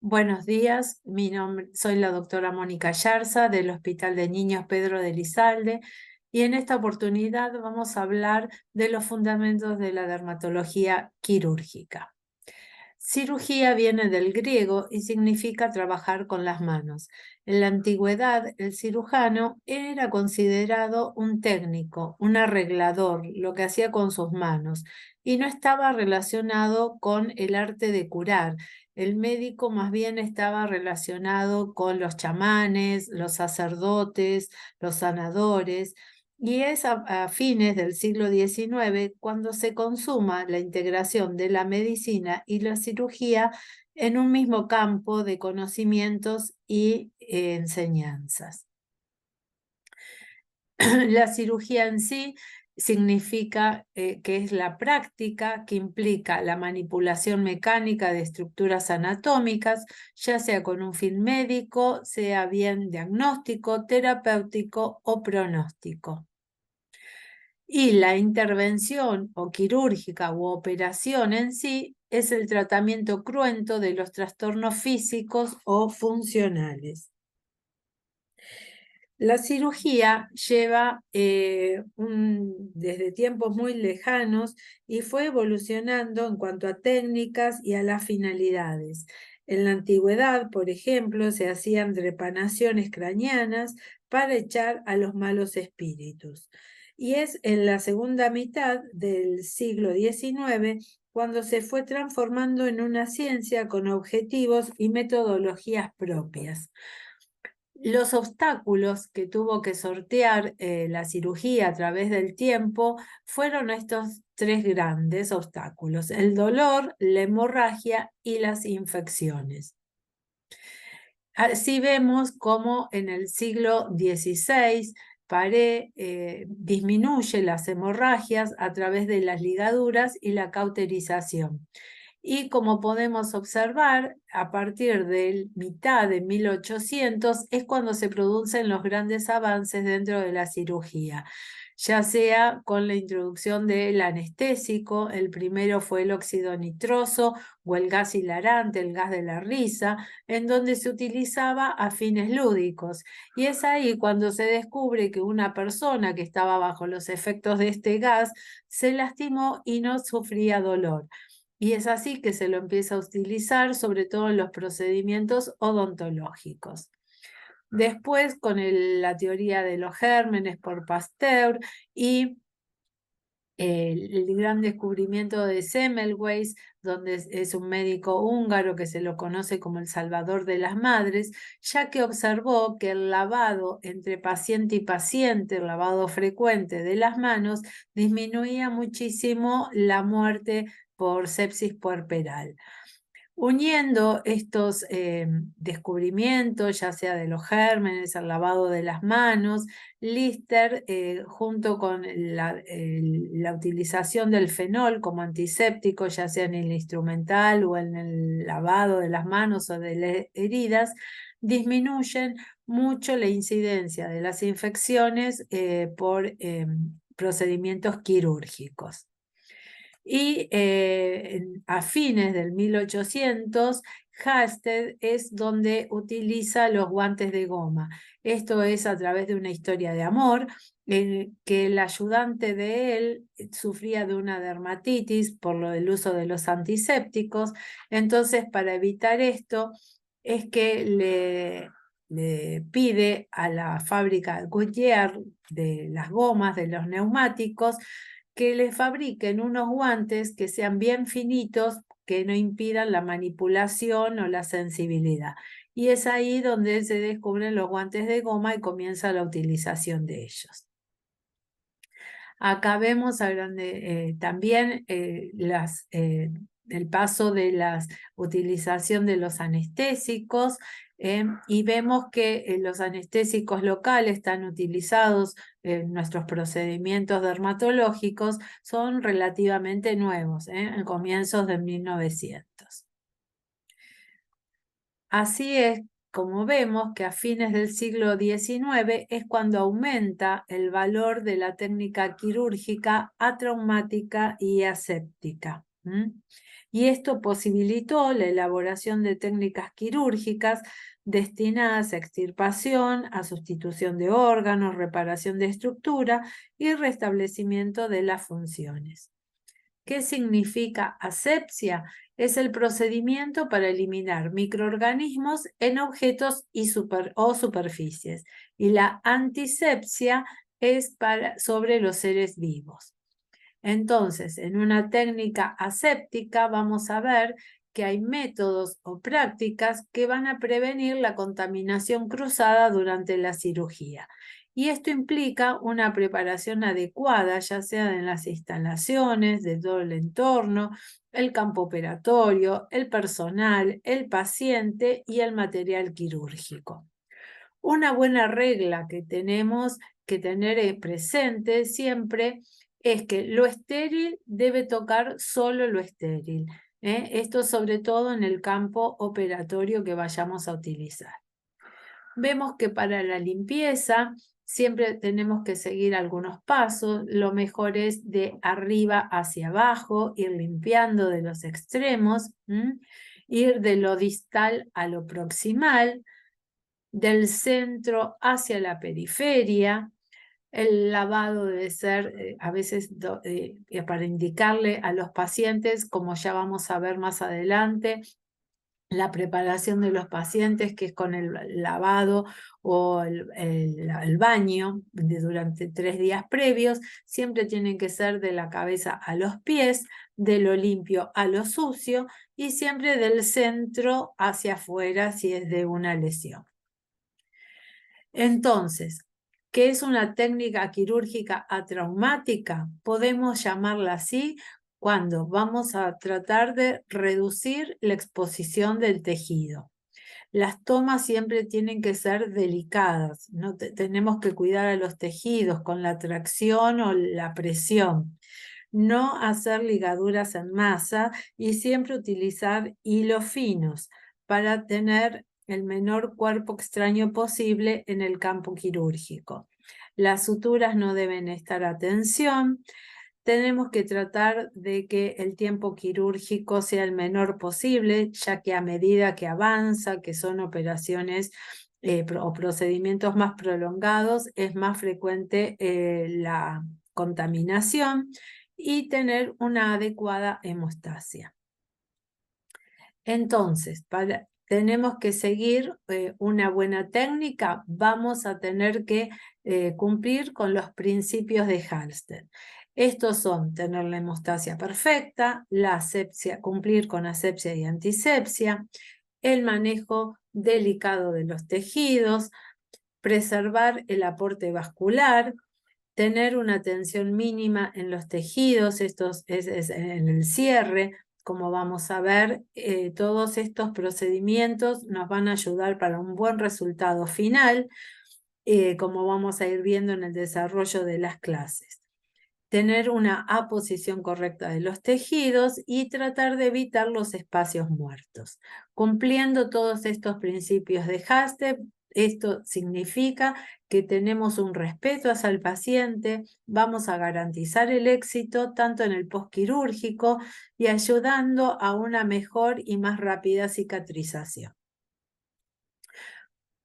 Buenos días, soy la doctora Mónica Yarza del Hospital de Niños Pedro de Lizalde y en esta oportunidad vamos a hablar de los fundamentos de la dermatología quirúrgica. Cirugía viene del griego y significa trabajar con las manos. En la antigüedad, el cirujano era considerado un técnico, un arreglador, lo que hacía con sus manos, y no estaba relacionado con el arte de curar. El médico más bien estaba relacionado con los chamanes, los sacerdotes, los sanadores. Y es a fines del siglo XIX cuando se consuma la integración de la medicina y la cirugía en un mismo campo de conocimientos y enseñanzas. La cirugía en sí significa que es la práctica que implica la manipulación mecánica de estructuras anatómicas, ya sea con un fin médico, sea bien diagnóstico, terapéutico o pronóstico. Y la intervención o quirúrgica u operación en sí es el tratamiento cruento de los trastornos físicos o funcionales. La cirugía lleva desde tiempos muy lejanos y fue evolucionando en cuanto a técnicas y a las finalidades. En la antigüedad, por ejemplo, se hacían trepanaciones craneanas para echar a los malos espíritus. Y es en la segunda mitad del siglo XIX cuando se fue transformando en una ciencia con objetivos y metodologías propias. Los obstáculos que tuvo que sortear la cirugía a través del tiempo fueron estos tres grandes obstáculos: el dolor, la hemorragia y las infecciones. Así vemos cómo en el siglo XVI Paré disminuye las hemorragias a través de las ligaduras y la cauterización. Y como podemos observar, a partir de mitad de 1800 es cuando se producen los grandes avances dentro de la cirugía, ya sea con la introducción del anestésico. El primero fue el óxido nitroso o el gas hilarante, el gas de la risa, en donde se utilizaba a fines lúdicos. Y es ahí cuando se descubre que una persona que estaba bajo los efectos de este gas se lastimó y no sufría dolor. Y es así que se lo empieza a utilizar, sobre todo en los procedimientos odontológicos. Después, con la teoría de los gérmenes por Pasteur y el gran descubrimiento de Semmelweis, donde es un médico húngaro que se lo conoce como el salvador de las madres, ya que observó que el lavado entre paciente y paciente, el lavado frecuente de las manos, disminuía muchísimo la muerte por sepsis puerperal. Uniendo estos descubrimientos, ya sea de los gérmenes, el lavado de las manos, Lister, junto con la utilización del fenol como antiséptico, ya sea en el instrumental o en el lavado de las manos o de las heridas, disminuyen mucho la incidencia de las infecciones por procedimientos quirúrgicos. Y a fines del 1800, Hasted es donde utiliza los guantes de goma. Esto es a través de una historia de amor, que el ayudante de él sufría de una dermatitis por lo del uso de los antisépticos. Entonces, para evitar esto, es que le pide a la fábrica Goodyear de las gomas, de los neumáticos, que le fabriquen unos guantes que sean bien finitos, que no impidan la manipulación o la sensibilidad. Y es ahí donde se descubren los guantes de goma y comienza la utilización de ellos. Acá vemos también el paso de la utilización de los anestésicos, y vemos que los anestésicos locales están utilizados en nuestros procedimientos dermatológicos, son relativamente nuevos, en comienzos de 1900. Así es como vemos que a fines del siglo XIX es cuando aumenta el valor de la técnica quirúrgica atraumática y aséptica. y esto posibilitó la elaboración de técnicas quirúrgicas destinadas a extirpación, a sustitución de órganos, reparación de estructura y restablecimiento de las funciones. ¿Qué significa asepsia? Es el procedimiento para eliminar microorganismos en objetos o superficies. Y la antisepsia es sobre los seres vivos. Entonces, en una técnica aséptica vamos a ver que hay métodos o prácticas que van a prevenir la contaminación cruzada durante la cirugía. Y esto implica una preparación adecuada, ya sea en las instalaciones, de todo el entorno, el campo operatorio, el personal, el paciente y el material quirúrgico. Una buena regla que tenemos que tener presente siempre es que lo estéril debe tocar solo lo estéril. Esto sobre todo en el campo operatorio que vayamos a utilizar. Vemos que para la limpieza siempre tenemos que seguir algunos pasos. Lo mejor es de arriba hacia abajo, ir limpiando de los extremos, ir de lo distal a lo proximal, del centro hacia la periferia. El lavado debe ser a veces para indicarle a los pacientes, como ya vamos a ver más adelante, la preparación de los pacientes, que es con el lavado o el baño durante 3 días previos, siempre tienen que ser de la cabeza a los pies, de lo limpio a lo sucio y siempre del centro hacia afuera si es de una lesión. Entonces, ¿qué es una técnica quirúrgica atraumática? Podemos llamarla así cuando vamos a tratar de reducir la exposición del tejido. Las tomas siempre tienen que ser delicadas, no tenemos que cuidar a los tejidos con la tracción o la presión. No hacer ligaduras en masa y siempre utilizar hilos finos para tener el menor cuerpo extraño posible en el campo quirúrgico. Las suturas no deben estar a tensión. Tenemos que tratar de que el tiempo quirúrgico sea el menor posible, ya que a medida que avanza, que son operaciones o procedimientos más prolongados, es más frecuente la contaminación y tener una adecuada hemostasia. Entonces, tenemos que seguir una buena técnica, vamos a tener que cumplir con los principios de Halsted. Estos son tener la hemostasia perfecta, la asepsia, cumplir con asepsia y antisepsia, el manejo delicado de los tejidos, preservar el aporte vascular, tener una tensión mínima en los tejidos, esto es en el cierre. Como vamos a ver, todos estos procedimientos nos van a ayudar para un buen resultado final, como vamos a ir viendo en el desarrollo de las clases. Tener una aposición correcta de los tejidos y tratar de evitar los espacios muertos. Cumpliendo todos estos principios de Halsted, esto significa que tenemos un respeto hacia el paciente, vamos a garantizar el éxito tanto en el postquirúrgico y ayudando a una mejor y más rápida cicatrización.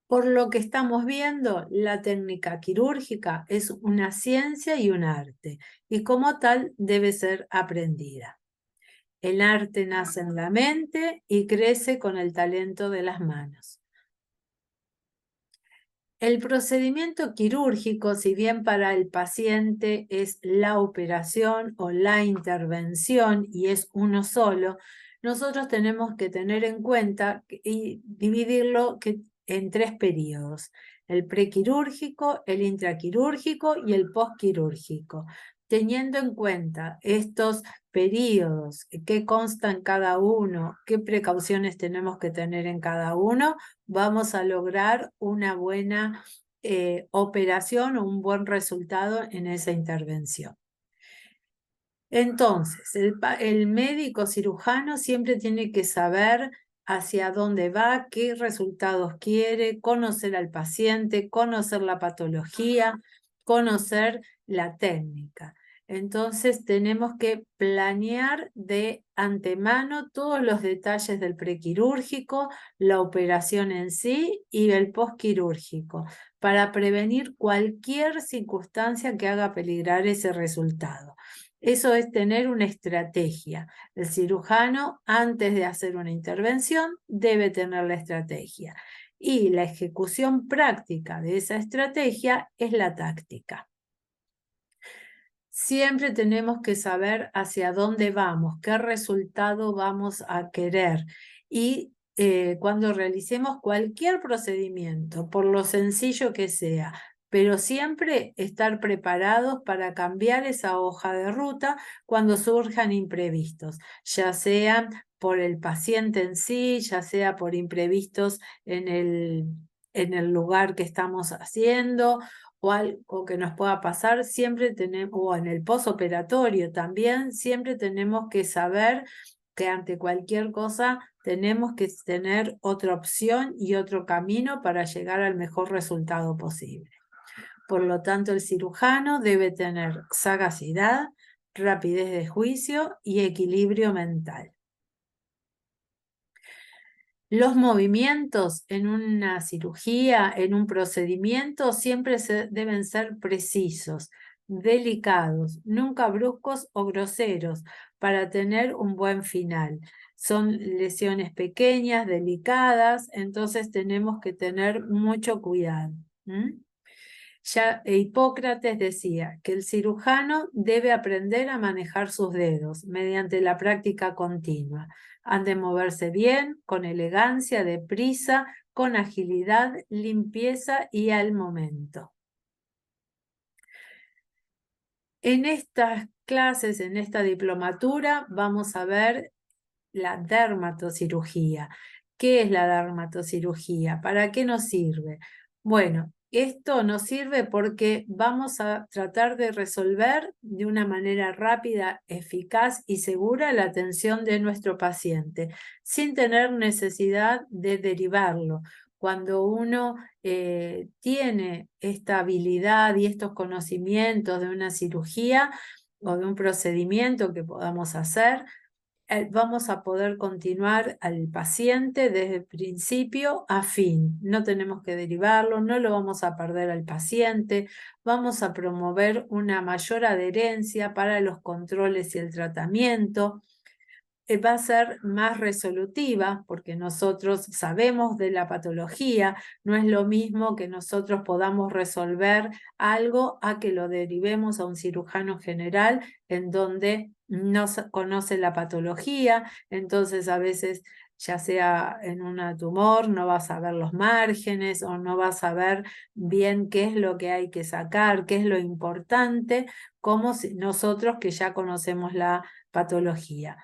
Por lo que estamos viendo, la técnica quirúrgica es una ciencia y un arte, y como tal debe ser aprendida. El arte nace en la mente y crece con el talento de las manos. El procedimiento quirúrgico, si bien para el paciente es la operación o la intervención y es uno solo, nosotros tenemos que tener en cuenta y dividirlo en 3 periodos: el prequirúrgico, el intraquirúrgico y el postquirúrgico. Teniendo en cuenta estos periodos, qué consta en cada uno, qué precauciones tenemos que tener en cada uno, vamos a lograr una buena operación o un buen resultado en esa intervención. Entonces, el médico cirujano siempre tiene que saber hacia dónde va, qué resultados quiere, conocer al paciente, conocer la patología, conocer la técnica. Entonces tenemos que planear de antemano todos los detalles del prequirúrgico, la operación en sí y el postquirúrgico, para prevenir cualquier circunstancia que haga peligrar ese resultado. Eso es tener una estrategia. El cirujano, antes de hacer una intervención, debe tener la estrategia. Y la ejecución práctica de esa estrategia es la táctica. Siempre tenemos que saber hacia dónde vamos, qué resultado vamos a querer. Y cuando realicemos cualquier procedimiento, por lo sencillo que sea, pero siempre estar preparados para cambiar esa hoja de ruta cuando surjan imprevistos, ya sean por el paciente en sí, ya sea por imprevistos en el lugar que estamos haciendo, o algo que nos pueda pasar, siempre tenemos, o en el posoperatorio también, siempre tenemos que saber que ante cualquier cosa tenemos que tener otra opción y otro camino para llegar al mejor resultado posible. Por lo tanto, el cirujano debe tener sagacidad, rapidez de juicio y equilibrio mental. Los movimientos en una cirugía, en un procedimiento, siempre deben ser precisos, delicados, nunca bruscos o groseros, para tener un buen final. Son lesiones pequeñas, delicadas, entonces tenemos que tener mucho cuidado. Ya Hipócrates decía que el cirujano debe aprender a manejar sus dedos mediante la práctica continua. Han de moverse bien, con elegancia, deprisa, con agilidad, limpieza y al momento. En estas clases, en esta diplomatura, vamos a ver la dermatocirugía. ¿Qué es la dermatocirugía? ¿Para qué nos sirve? Bueno, esto nos sirve porque vamos a tratar de resolver de una manera rápida, eficaz y segura la atención de nuestro paciente, sin tener necesidad de derivarlo. Cuando uno tiene esta habilidad y estos conocimientos de una cirugía o de un procedimiento que podamos hacer, vamos a poder continuar al paciente desde principio a fin. No tenemos que derivarlo, no lo vamos a perder al paciente, vamos a promover una mayor adherencia para los controles y el tratamiento. Va a ser más resolutiva porque nosotros sabemos de la patología, no es lo mismo que nosotros podamos resolver algo a que lo derivemos a un cirujano general en donde no conoce la patología, entonces a veces ya sea en un tumor, no vas a ver los márgenes o no vas a ver bien qué es lo que hay que sacar, qué es lo importante, como si nosotros que ya conocemos la patología.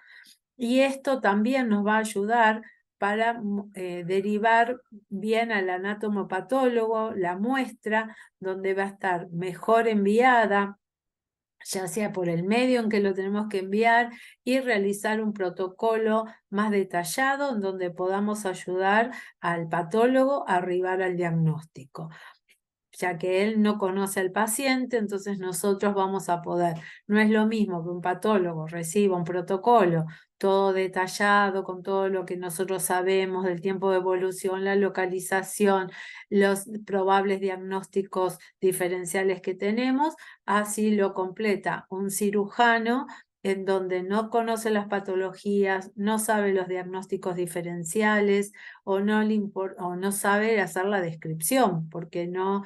Y esto también nos va a ayudar para derivar bien al anatomopatólogo la muestra, donde va a estar mejor enviada, ya sea por el medio en que lo tenemos que enviar, y realizar un protocolo más detallado en donde podamos ayudar al patólogo a arribar al diagnóstico. Ya que él no conoce al paciente, entonces nosotros vamos a poder. No es lo mismo que un patólogo reciba un protocolo todo detallado con todo lo que nosotros sabemos del tiempo de evolución, la localización, los probables diagnósticos diferenciales que tenemos, así lo completa un cirujano en donde no conoce las patologías, no sabe los diagnósticos diferenciales o no sabe hacer la descripción, porque no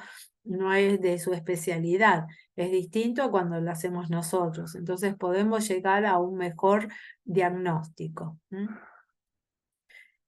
es de su especialidad. Es distinto a cuando lo hacemos nosotros. Entonces podemos llegar a un mejor diagnóstico.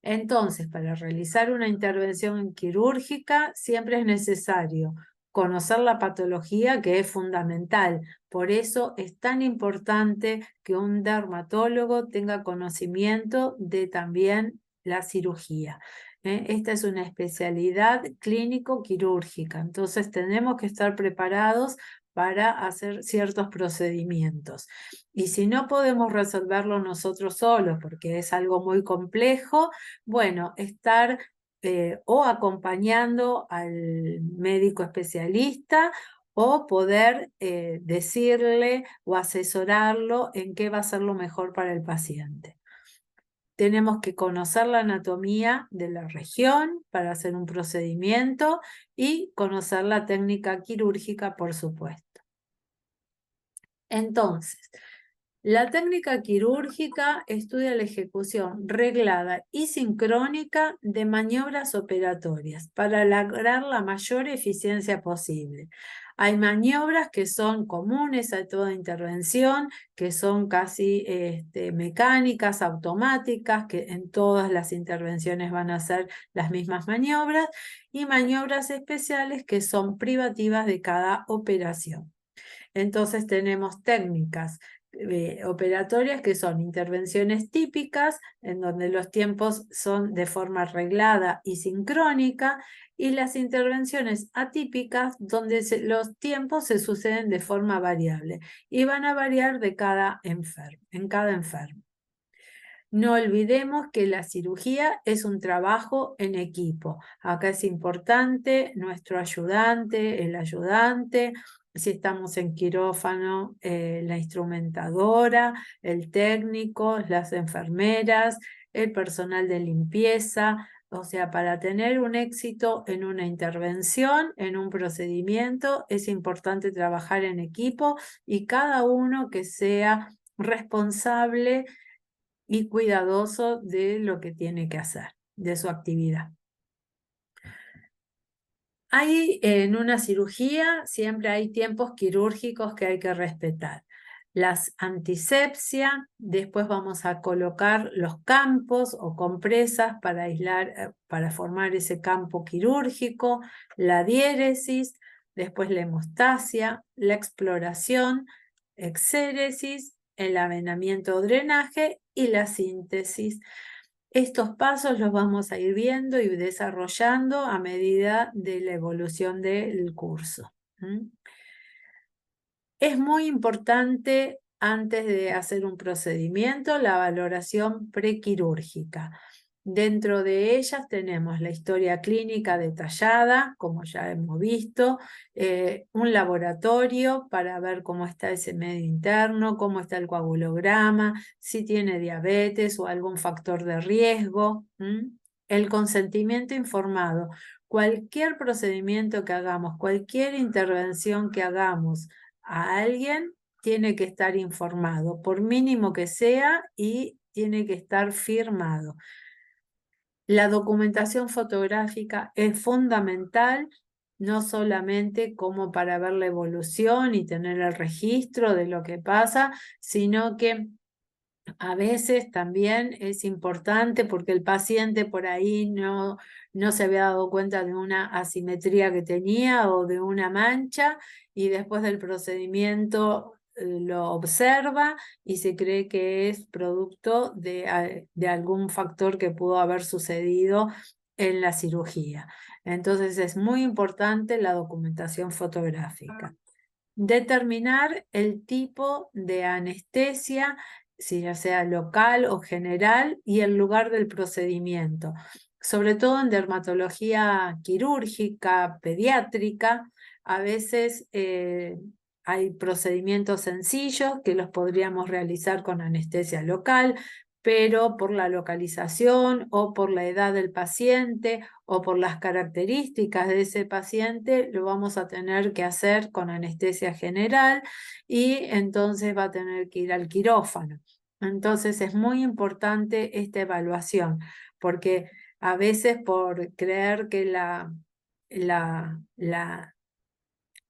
Entonces, para realizar una intervención quirúrgica siempre es necesario conocer la patología, que es fundamental. Por eso es tan importante que un dermatólogo tenga conocimiento de también la cirugía. Esta es una especialidad clínico-quirúrgica, entonces tenemos que estar preparados para hacer ciertos procedimientos. Y si no podemos resolverlo nosotros solos, porque es algo muy complejo, bueno, estar o acompañando al médico especialista o poder decirle o asesorarlo en qué va a ser lo mejor para el paciente. Tenemos que conocer la anatomía de la región para hacer un procedimiento y conocer la técnica quirúrgica, por supuesto. Entonces, la técnica quirúrgica estudia la ejecución reglada y sincrónica de maniobras operatorias para lograr la mayor eficiencia posible. Hay maniobras que son comunes a toda intervención, que son casi mecánicas, automáticas, que en todas las intervenciones van a ser las mismas maniobras, y maniobras especiales que son privativas de cada operación. Entonces tenemos técnicas operatorias que son intervenciones típicas, en donde los tiempos son de forma reglada y sincrónica, y las intervenciones atípicas, donde los tiempos se suceden de forma variable y van a variar en cada enfermo. No olvidemos que la cirugía es un trabajo en equipo. Acá es importante nuestro ayudante, el ayudante, si estamos en quirófano, la instrumentadora, el técnico, las enfermeras, el personal de limpieza. O sea, para tener un éxito en una intervención, en un procedimiento, es importante trabajar en equipo y cada uno que sea responsable y cuidadoso de lo que tiene que hacer, de su actividad. En una cirugía siempre hay tiempos quirúrgicos que hay que respetar. Las antisepsia, después vamos a colocar los campos o compresas para aislar, para formar ese campo quirúrgico, la diéresis, después la hemostasia, la exploración, exéresis, el avenamiento o drenaje y la síntesis. Estos pasos los vamos a ir viendo y desarrollando a medida de la evolución del curso. Es muy importante, antes de hacer un procedimiento, la valoración prequirúrgica. Dentro de ellas tenemos la historia clínica detallada, como ya hemos visto, un laboratorio para ver cómo está ese medio interno, cómo está el coagulograma, si tiene diabetes o algún factor de riesgo. El consentimiento informado. Cualquier procedimiento que hagamos, cualquier intervención que hagamos a alguien, tiene que estar informado, por mínimo que sea, y tiene que estar firmado. La documentación fotográfica es fundamental, no solamente como para ver la evolución y tener el registro de lo que pasa, sino que a veces también es importante porque el paciente por ahí no se había dado cuenta de una asimetría que tenía o de una mancha, y después del procedimiento lo observa y se cree que es producto de algún factor que pudo haber sucedido en la cirugía. Entonces es muy importante la documentación fotográfica. Determinar el tipo de anestesia, si ya sea local o general, y el lugar del procedimiento. Sobre todo en dermatología quirúrgica, pediátrica, a veces hay procedimientos sencillos que los podríamos realizar con anestesia local, pero por la localización o por la edad del paciente o por las características de ese paciente, lo vamos a tener que hacer con anestesia general, y entonces va a tener que ir al quirófano. Entonces es muy importante esta evaluación, porque a veces por creer que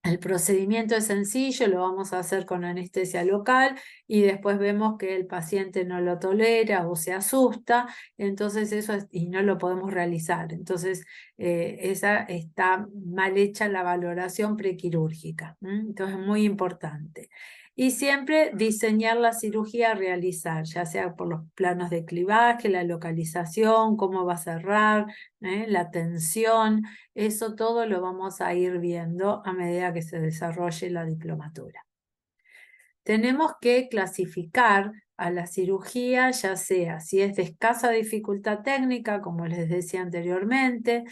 el procedimiento es sencillo, lo vamos a hacer con anestesia local, y después vemos que el paciente no lo tolera o se asusta, entonces y no lo podemos realizar. Entonces esa está mal hecha la valoración prequirúrgica. Entonces es muy importante. Y siempre diseñar la cirugía a realizar, ya sea por los planos de clivaje, la localización, cómo va a cerrar, la tensión. Eso todo lo vamos a ir viendo a medida que se desarrolle la diplomatura. Tenemos que clasificar a la cirugía, ya sea si es de escasa dificultad técnica, como les decía anteriormente,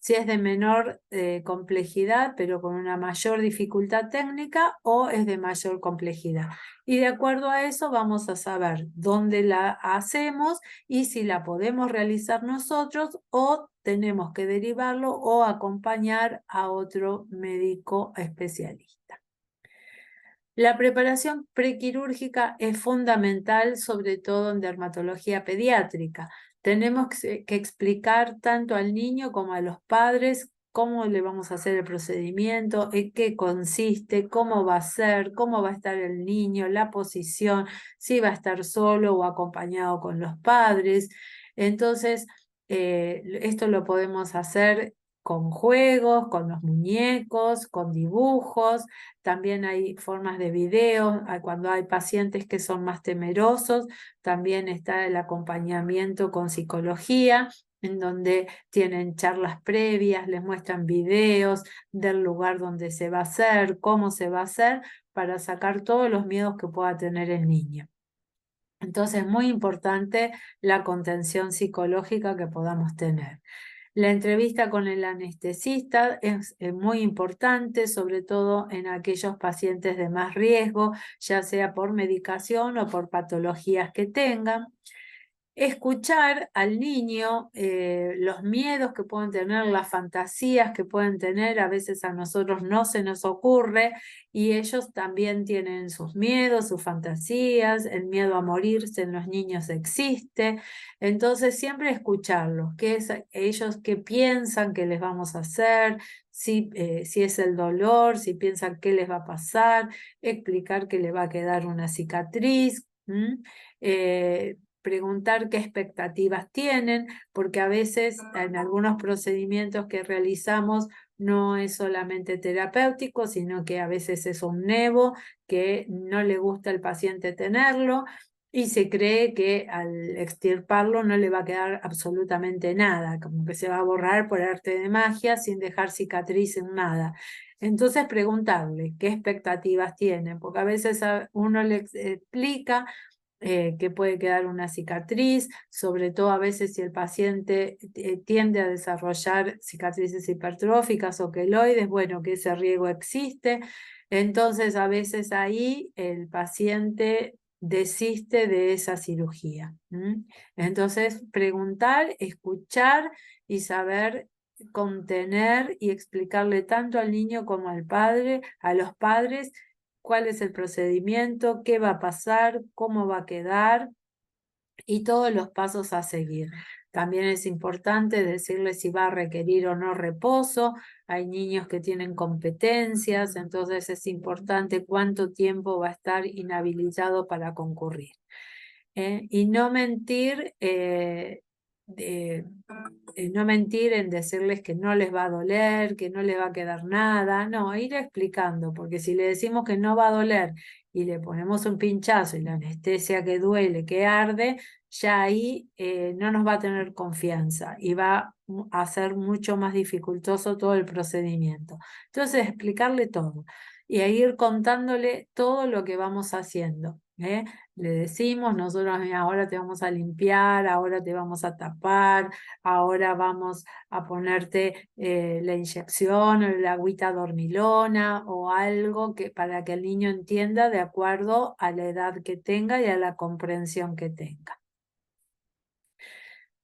si es de menor complejidad, pero con una mayor dificultad técnica, o es de mayor complejidad. Y de acuerdo a eso vamos a saber dónde la hacemos y si la podemos realizar nosotros o tenemos que derivarlo o acompañar a otro médico especialista. La preparación prequirúrgica es fundamental, sobre todo en dermatología pediátrica. Tenemos que explicar tanto al niño como a los padres cómo le vamos a hacer el procedimiento, en qué consiste, cómo va a ser, cómo va a estar el niño, la posición, si va a estar solo o acompañado con los padres. Entonces, esto lo podemos hacer con juegos, con los muñecos, con dibujos. También hay formas de videos, cuando hay pacientes que son más temerosos, también está el acompañamiento con psicología, en donde tienen charlas previas, les muestran videos del lugar donde se va a hacer, cómo se va a hacer, para sacar todos los miedos que pueda tener el niño. Entonces es muy importante la contención psicológica que podamos tener. La entrevista con el anestesista es muy importante, sobre todo en aquellos pacientes de más riesgo, ya sea por medicación o por patologías que tengan. Escuchar al niño los miedos que pueden tener, las fantasías que pueden tener, a veces a nosotros no se nos ocurre y ellos también tienen sus miedos, sus fantasías, el miedo a morirse en los niños existe, entonces siempre escucharlos, ellos qué piensan que les vamos a hacer, si es el dolor, si piensan qué les va a pasar, explicar que le va a quedar una cicatriz. Preguntar qué expectativas tienen, porque a veces en algunos procedimientos que realizamos no es solamente terapéutico, sino que a veces es un nevo que no le gusta al paciente tenerlo y se cree que al extirparlo no le va a quedar absolutamente nada, como que se va a borrar por arte de magia sin dejar cicatriz en nada. Entonces preguntarle qué expectativas tienen, porque a veces uno le explica que puede quedar una cicatriz, sobre todo a veces si el paciente tiende a desarrollar cicatrices hipertróficas o queloides, bueno, que ese riesgo existe. Entonces a veces ahí el paciente desiste de esa cirugía. Entonces preguntar, escuchar y saber contener y explicarle tanto al niño como al padre, a los padres, cuál es el procedimiento, qué va a pasar, cómo va a quedar y todos los pasos a seguir. También es importante decirle si va a requerir o no reposo. Hay niños que tienen competencias, entonces es importante cuánto tiempo va a estar inhabilitado para concurrir. Y no mentir, no mentir en decirles que no les va a doler, que no les va a quedar nada, no, ir explicando, porque si le decimos que no va a doler y le ponemos un pinchazo y la anestesia que duele, que arde, ya ahí no nos va a tener confianza y va a ser mucho más dificultoso todo el procedimiento. Entonces, explicarle todo y a ir contándole todo lo que vamos haciendo. Le decimos, nosotros ahora te vamos a limpiar, ahora te vamos a tapar, ahora vamos a ponerte la inyección o la agüita dormilona o algo para que el niño entienda de acuerdo a la edad que tenga y a la comprensión que tenga.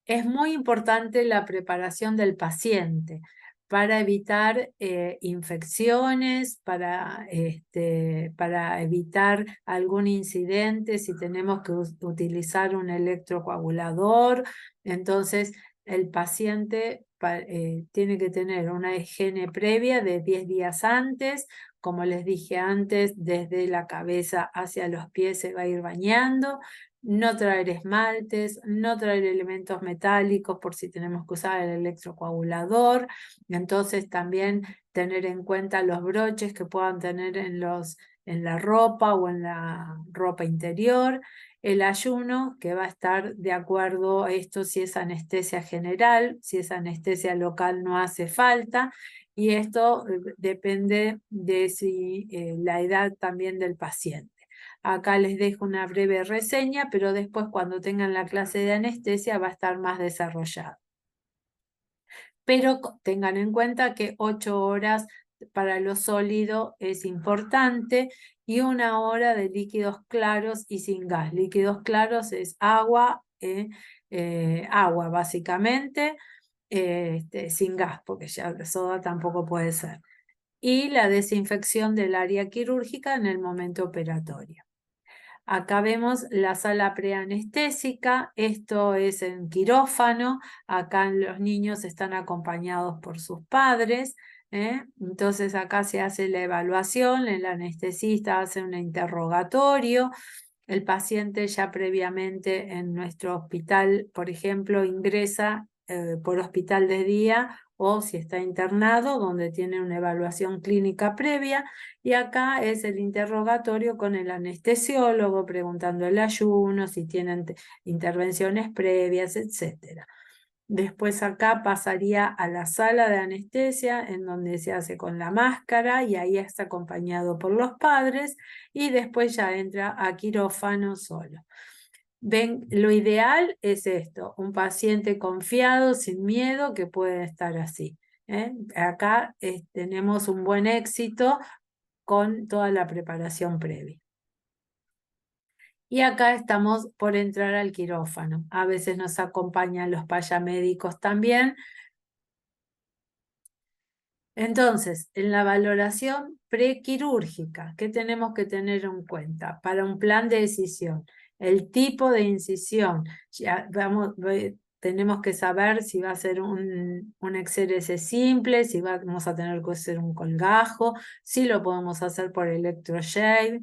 Es muy importante la preparación del paciente para evitar infecciones, para evitar algún incidente, si tenemos que utilizar un electrocoagulador. Entonces, el paciente tiene que tener una higiene previa de 10 días antes. Como les dije antes, desde la cabeza hacia los pies se va a ir bañando. No traer esmaltes, no traer elementos metálicos por si tenemos que usar el electrocoagulador. Entonces también tener en cuenta los broches que puedan tener en la ropa o en la ropa interior. El ayuno, que va a estar de acuerdo a esto si es anestesia general, si es anestesia local no hace falta. Y esto depende de la edad también del paciente. Acá les dejo una breve reseña, pero después cuando tengan la clase de anestesia va a estar más desarrollado. pero tengan en cuenta que 8 horas para lo sólido es importante y 1 hora de líquidos claros y sin gas. Líquidos claros es agua, agua básicamente, sin gas, porque ya de soda tampoco puede ser. Y la desinfección del área quirúrgica en el momento operatorio. Acá vemos la sala preanestésica, esto es en quirófano, acá los niños están acompañados por sus padres, entonces acá se hace la evaluación, el anestesista hace un interrogatorio, el paciente ya previamente en nuestro hospital, por ejemplo, ingresa por hospital de día o si está internado, donde tiene una evaluación clínica previa, y acá es el interrogatorio con el anestesiólogo, preguntando el ayuno, si tienen intervenciones previas, etc. Después acá pasaría a la sala de anestesia, en donde se hace con la máscara, y ahí está acompañado por los padres, y después ya entra a quirófano solo. Ven, lo ideal es esto, un paciente confiado, sin miedo, que puede estar así. Acá tenemos un buen éxito con toda la preparación previa. Y acá estamos por entrar al quirófano. A veces nos acompañan los payamédicos también. Entonces, en la valoración prequirúrgica, ¿qué tenemos que tener en cuenta para un plan de decisión? El tipo de incisión. Ya tenemos que saber si va a ser un exérese simple, si vamos a tener que hacer un colgajo, si lo podemos hacer por electroshave.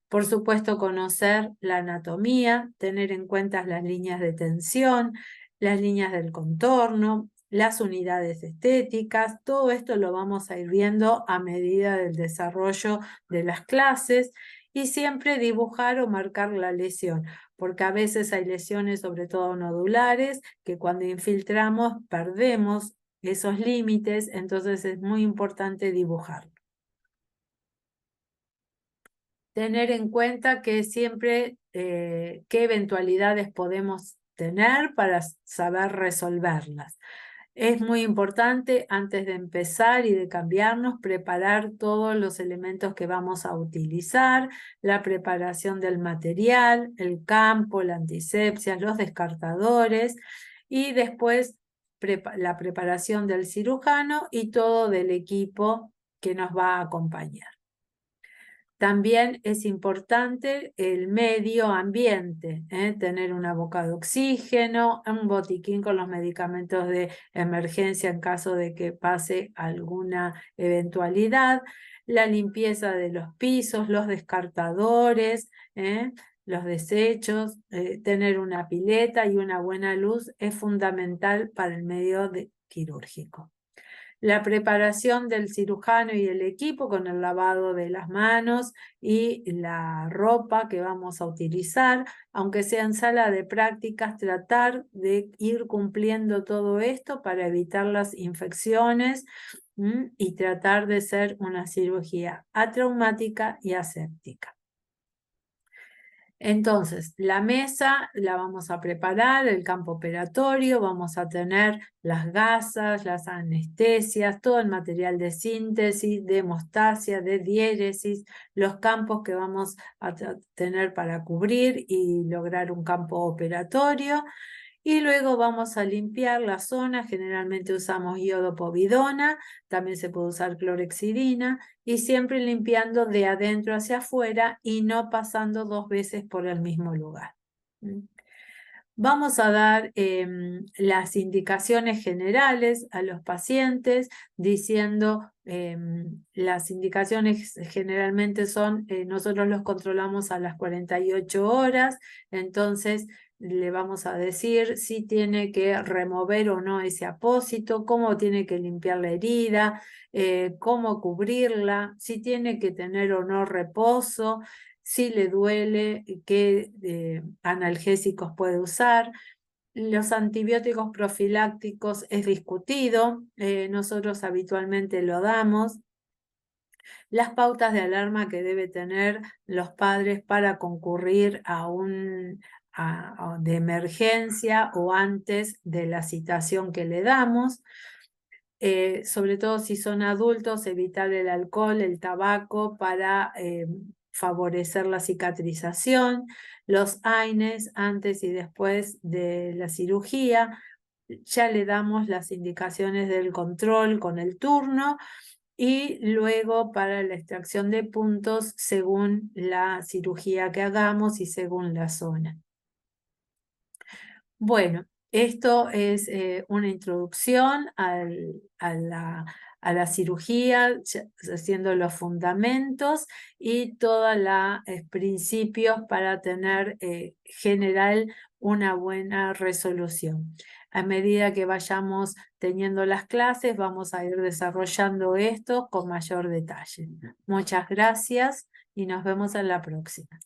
Por supuesto, conocer la anatomía, tener en cuenta las líneas de tensión, las líneas del contorno, las unidades estéticas, todo esto lo vamos a ir viendo a medida del desarrollo de las clases, y siempre dibujar o marcar la lesión, porque a veces hay lesiones, sobre todo nodulares, que cuando infiltramos perdemos esos límites, entonces es muy importante dibujarlo. Tener en cuenta que siempre qué eventualidades podemos tener para saber resolverlas. Es muy importante, antes de empezar y de cambiarnos, preparar todos los elementos que vamos a utilizar, la preparación del material, el campo, la antisepsia, los descartadores, y después la preparación del cirujano y todo del equipo que nos va a acompañar. También es importante el medio ambiente, tener una boca de oxígeno, un botiquín con los medicamentos de emergencia en caso de que pase alguna eventualidad, la limpieza de los pisos, los descartadores, los desechos, tener una pileta y una buena luz es fundamental para el medio quirúrgico. La preparación del cirujano y el equipo con el lavado de las manos y la ropa que vamos a utilizar, aunque sea en sala de prácticas, tratar de ir cumpliendo todo esto para evitar las infecciones y tratar de ser una cirugía atraumática y aséptica. Entonces, la mesa la vamos a preparar, el campo operatorio, vamos a tener las gasas, las anestesias, todo el material de síntesis, de hemostasia, de diéresis, los campos que vamos a tener para cubrir y lograr un campo operatorio. Y luego vamos a limpiar la zona, generalmente usamos iodopovidona, también se puede usar clorexidina, y siempre limpiando de adentro hacia afuera y no pasando 2 veces por el mismo lugar. Vamos a dar las indicaciones generales a los pacientes, diciendo las indicaciones generalmente son, nosotros los controlamos a las 48 horas, entonces le vamos a decir si tiene que remover o no ese apósito, cómo tiene que limpiar la herida, cómo cubrirla, si tiene que tener o no reposo, si le duele, qué analgésicos puede usar. Los antibióticos profilácticos es discutido, nosotros habitualmente lo damos. Las pautas de alarma que debe tener los padres para concurrir a de emergencia o antes de la citación que le damos. Sobre todo si son adultos, evitar el alcohol, el tabaco para favorecer la cicatrización, los AINES antes y después de la cirugía. Ya le damos las indicaciones del control con el turno y luego para la extracción de puntos según la cirugía que hagamos y según la zona. Bueno, esto es una introducción a la cirugía, haciendo los fundamentos y todos los principios para tener general una buena resolución. A medida que vayamos teniendo las clases, vamos a ir desarrollando esto con mayor detalle. Muchas gracias y nos vemos en la próxima.